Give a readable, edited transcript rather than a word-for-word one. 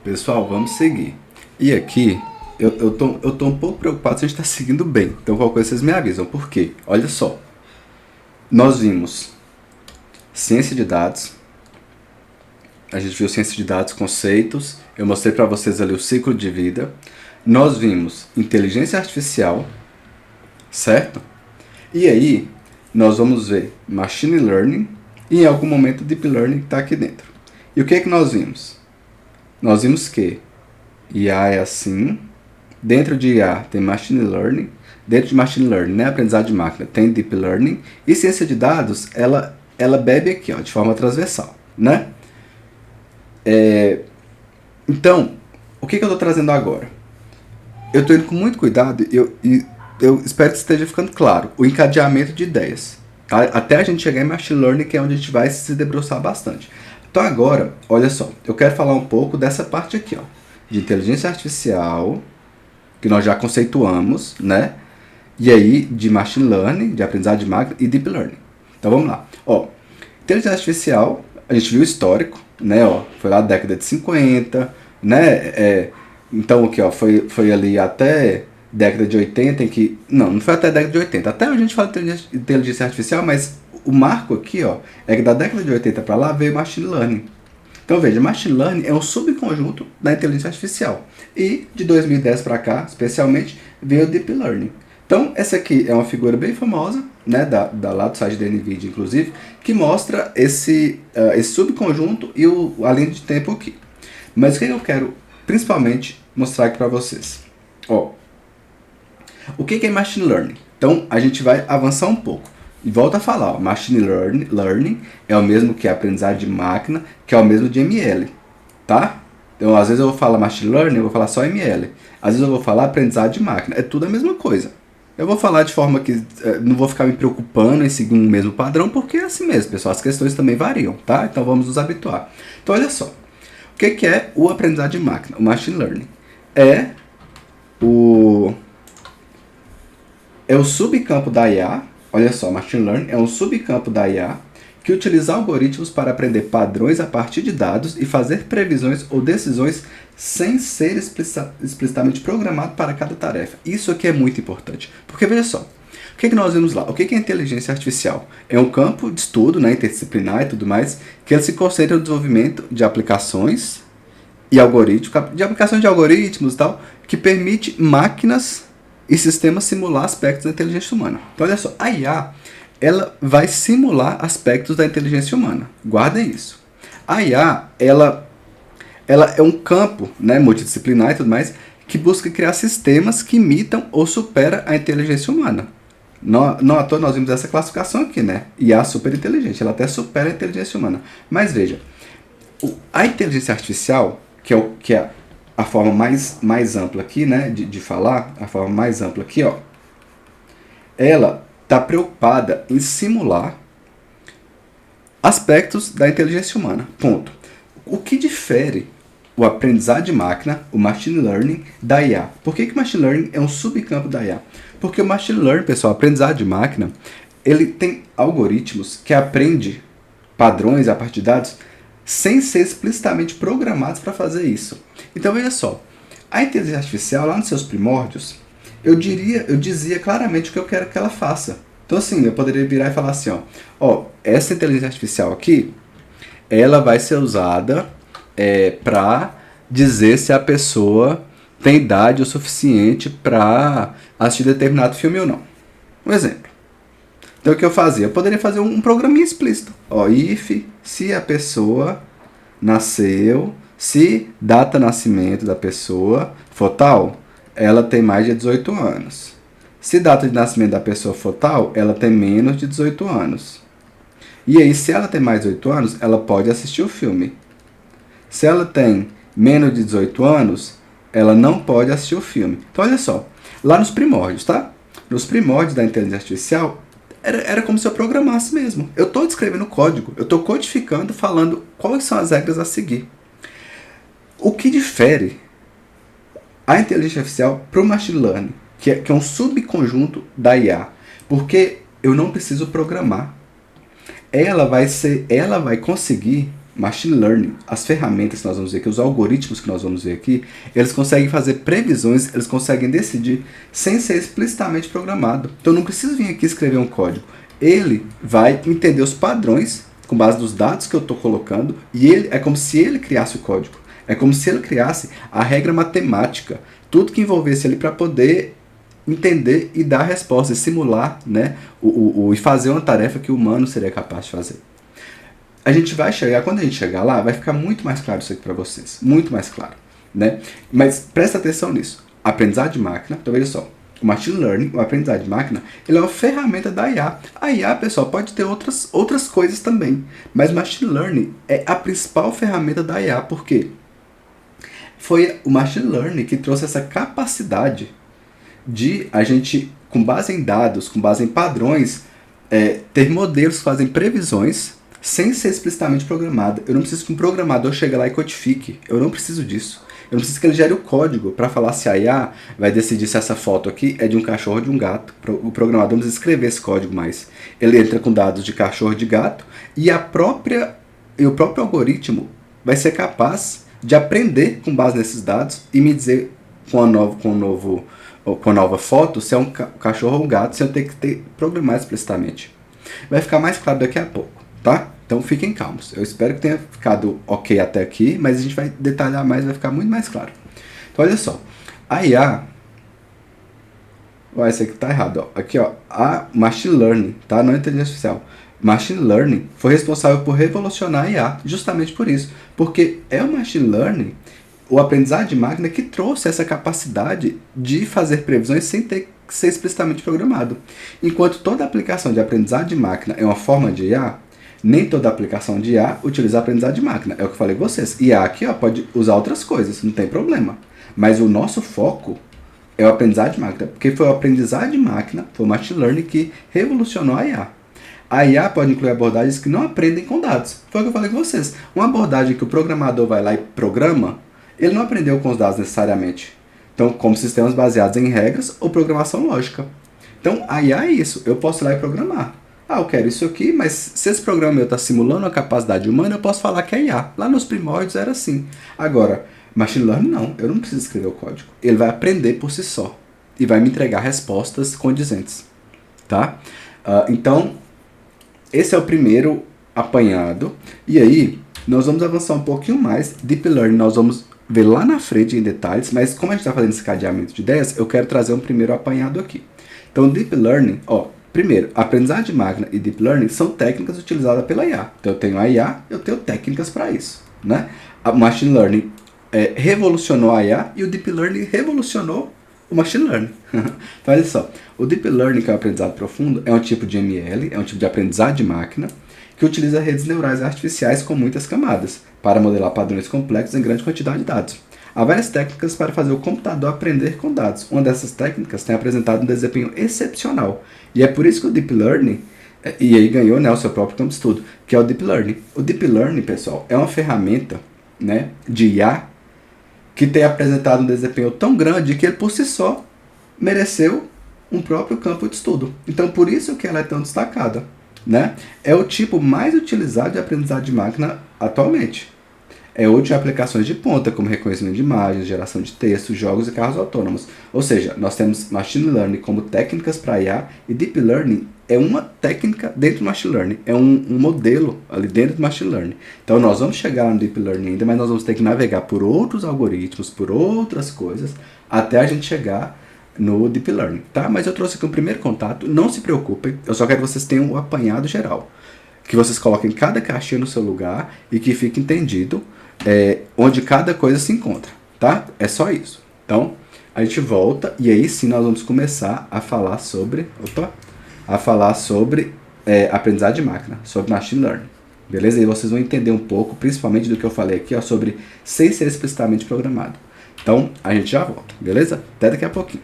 Pessoal, vamos seguir. E aqui, eu tô um pouco preocupado se a gente está seguindo bem. Então, qualquer coisa vocês me avisam. Por quê? Olha só. Nós vimos ciência de dados. A gente viu ciência de dados, conceitos. Eu mostrei para vocês ali o ciclo de vida. Nós vimos inteligência artificial, certo? E aí, nós vamos ver machine learning e em algum momento deep learning que está aqui dentro. E o que é que nós vimos? Nós vimos que IA é assim, dentro de IA tem machine learning, dentro de machine learning, né, aprendizado de máquina, tem deep learning, e ciência de dados, ela bebe aqui, ó, de forma transversal, né? Então, o que eu estou trazendo agora? Eu estou indo com muito cuidado e eu espero que esteja ficando claro o encadeamento de ideias, tá? Até a gente chegar em machine learning, que é onde a gente vai se debruçar bastante. Então agora, olha só, eu quero falar um pouco dessa parte aqui, ó, de inteligência artificial, que nós já conceituamos, né? E aí, de machine learning, de aprendizado de máquina e deep learning. Então vamos lá. Ó, inteligência artificial, a gente viu o histórico, né? Ó, foi lá da década de 50, né? Então aqui, ó, foi ali até década de 80, em que... Não foi até a década de 80. Até hoje a gente fala de inteligência artificial, mas o marco aqui, ó, é que da década de 80 para lá veio machine learning. Então veja, machine learning é um subconjunto da inteligência artificial. E de 2010 para cá, especialmente, veio o deep learning. Então essa aqui é uma figura bem famosa, né, lá do site da NVIDIA, inclusive, que mostra esse subconjunto e a linha de tempo aqui. Mas o que eu quero principalmente mostrar aqui para vocês? Ó, o que é machine learning? Então a gente vai avançar um pouco. E volta a falar, ó, machine learning é o mesmo que aprendizado de máquina, que é o mesmo de ML, tá? Então, às vezes eu vou falar machine learning, eu vou falar só ML. Às vezes eu vou falar aprendizado de máquina, é tudo a mesma coisa. Eu vou falar de forma que não vou ficar me preocupando em seguir um mesmo padrão, porque é assim mesmo, pessoal, as questões também variam, tá? Então vamos nos habituar. Então, olha só, o que é o aprendizado de máquina? O machine learning é o subcampo da IA. Olha só, machine learning é um subcampo da IA que utiliza algoritmos para aprender padrões a partir de dados e fazer previsões ou decisões sem ser explicitamente programado para cada tarefa. Isso aqui é muito importante, porque veja só, o que nós vimos lá? O que é inteligência artificial? É um campo de estudo, né, interdisciplinar e tudo mais, que ele se concentra no desenvolvimento de aplicações e algoritmos, de aplicações de algoritmos e tal, que permite máquinas e sistemas simular aspectos da inteligência humana. Então, olha só, a IA, ela vai simular aspectos da inteligência humana. Guardem isso. A IA, ela é um campo, né, multidisciplinar e tudo mais, que busca criar sistemas que imitam ou superam a inteligência humana. Não à toa nós vimos essa classificação aqui, né? IA super inteligente, ela até supera a inteligência humana. Mas veja, a inteligência artificial, que é a forma mais ampla aqui, né, de falar, a forma mais ampla aqui, ó, ela está preocupada em simular aspectos da inteligência humana, ponto. O que difere o aprendizado de máquina, o machine learning, da IA? Por que o machine learning é um subcampo da IA? Porque o machine learning, pessoal, aprendizado de máquina, ele tem algoritmos que aprende padrões a partir de dados sem ser explicitamente programados para fazer isso. Então veja só, a inteligência artificial lá nos seus primórdios, eu dizia claramente o que eu quero que ela faça. Então assim, eu poderia virar e falar assim, ó, essa inteligência artificial aqui, ela vai ser usada para dizer se a pessoa tem idade o suficiente para assistir determinado filme ou não. Um exemplo. Então o que eu fazia? Eu poderia fazer um programinha explícito. Ó, se a pessoa nasceu, se data de nascimento da pessoa for tal, ela tem mais de 18 anos. Se data de nascimento da pessoa for tal, ela tem menos de 18 anos. E aí, se ela tem mais de 18 anos, ela pode assistir o filme. Se ela tem menos de 18 anos, ela não pode assistir o filme. Então olha só, lá nos primórdios, tá? Nos primórdios da inteligência artificial, era como se eu programasse mesmo. Eu estou descrevendo código, eu estou codificando, falando quais são as regras a seguir. O que difere a inteligência artificial para o machine learning, que é um subconjunto da IA, porque eu não preciso programar. Ela vai conseguir Machine Learning, as ferramentas que nós vamos ver aqui, os algoritmos que nós vamos ver aqui, eles conseguem fazer previsões, eles conseguem decidir sem ser explicitamente programado. Então eu não preciso vir aqui escrever um código. Ele vai entender os padrões com base nos dados que eu estou colocando e ele é como se ele criasse o código. É como se ele criasse a regra matemática, tudo que envolvesse ele para poder entender e dar a resposta, e simular, né, e fazer uma tarefa que o humano seria capaz de fazer. A gente vai chegar, quando a gente chegar lá, vai ficar muito mais claro isso aqui para vocês, muito mais claro, né? Mas presta atenção nisso. Aprendizado de máquina, então veja só, o Machine Learning, o aprendizado de máquina, ele é uma ferramenta da IA. A IA, pessoal, pode ter outras coisas também, mas Machine Learning é a principal ferramenta da IA, por quê? Foi o Machine Learning que trouxe essa capacidade de a gente, com base em dados, com base em padrões, ter modelos que fazem previsões sem ser explicitamente programado. Eu não preciso que um programador chegue lá e codifique. Eu não preciso disso. Eu não preciso que ele gere o código para falar se a IA vai decidir se essa foto aqui é de um cachorro ou de um gato. O programador não precisa escrever esse código mais. Ele entra com dados de cachorro e de gato e o próprio algoritmo vai ser capaz de aprender com base nesses dados e me dizer com a nova foto se é um cachorro ou um gato, sem eu ter que programado explicitamente. Vai ficar mais claro daqui a pouco, tá? Então fiquem calmos. Eu espero que tenha ficado ok até aqui, mas a gente vai detalhar mais, vai ficar muito mais claro. Então olha só, a IA... Esse aqui tá errado, ó. Aqui, ó, a Machine Learning, tá? Não é inteligência artificial. Machine Learning foi responsável por revolucionar a IA, justamente por isso. Porque é o Machine Learning, o aprendizado de máquina, que trouxe essa capacidade de fazer previsões sem ter que ser explicitamente programado. Enquanto toda aplicação de aprendizado de máquina é uma forma de IA, nem toda aplicação de IA utiliza aprendizado de máquina. É o que eu falei com vocês. IA aqui, ó, pode usar outras coisas, não tem problema. Mas o nosso foco é o aprendizado de máquina, porque foi o aprendizado de máquina, foi o Machine Learning que revolucionou a IA. A IA pode incluir abordagens que não aprendem com dados. Foi o que eu falei com vocês. Uma abordagem que o programador vai lá e programa, ele não aprendeu com os dados necessariamente. Então, como sistemas baseados em regras ou programação lógica. Então, a IA é isso. Eu posso ir lá e programar. Eu quero isso aqui, mas se esse programa meu está simulando a capacidade humana, eu posso falar que é IA. Lá nos primórdios era assim. Agora, Machine Learning não. Eu não preciso escrever o código. Ele vai aprender por si só. E vai me entregar respostas condizentes. Tá? Então, esse é o primeiro apanhado. E aí, nós vamos avançar um pouquinho mais. Deep Learning nós vamos ver lá na frente em detalhes. Mas como a gente está fazendo esse cadeamento de ideias, eu quero trazer um primeiro apanhado aqui. Então, Deep Learning, primeiro, aprendizado de máquina e Deep Learning são técnicas utilizadas pela IA. Então eu tenho a IA, eu tenho técnicas para isso, né? A Machine Learning revolucionou a IA e o Deep Learning revolucionou o Machine Learning. Então olha só, o Deep Learning, que é o aprendizado profundo, é um tipo de ML, é um tipo de aprendizado de máquina, que utiliza redes neurais artificiais com muitas camadas, para modelar padrões complexos em grande quantidade de dados. Há várias técnicas para fazer o computador aprender com dados. Uma dessas técnicas tem apresentado um desempenho excepcional. E é por isso que o Deep Learning, e aí ganhou, né, o seu próprio campo de estudo, que é o Deep Learning. O Deep Learning, pessoal, é uma ferramenta, né, de IA que tem apresentado um desempenho tão grande que ele por si só mereceu um próprio campo de estudo. Então por isso que ela é tão destacada, né? É o tipo mais utilizado de aprendizado de máquina atualmente. É útil em aplicações de ponta, como reconhecimento de imagens, geração de texto, jogos e carros autônomos. Ou seja, nós temos Machine Learning como técnicas para IA e Deep Learning é uma técnica dentro do Machine Learning, é um modelo ali dentro do Machine Learning. Então nós vamos chegar no Deep Learning ainda, mas nós vamos ter que navegar por outros algoritmos, por outras coisas, até a gente chegar no Deep Learning, tá? Mas eu trouxe aqui um primeiro contato, não se preocupem, eu só quero que vocês tenham um apanhado geral. Que vocês coloquem cada caixinha no seu lugar e que fique entendido onde cada coisa se encontra, tá? É só isso. Então, a gente volta e aí sim nós vamos começar a falar sobre, aprendizado de máquina, sobre Machine Learning, beleza? E vocês vão entender um pouco, principalmente do que eu falei aqui, sobre sem ser explicitamente programado. Então, a gente já volta, beleza? Até daqui a pouquinho.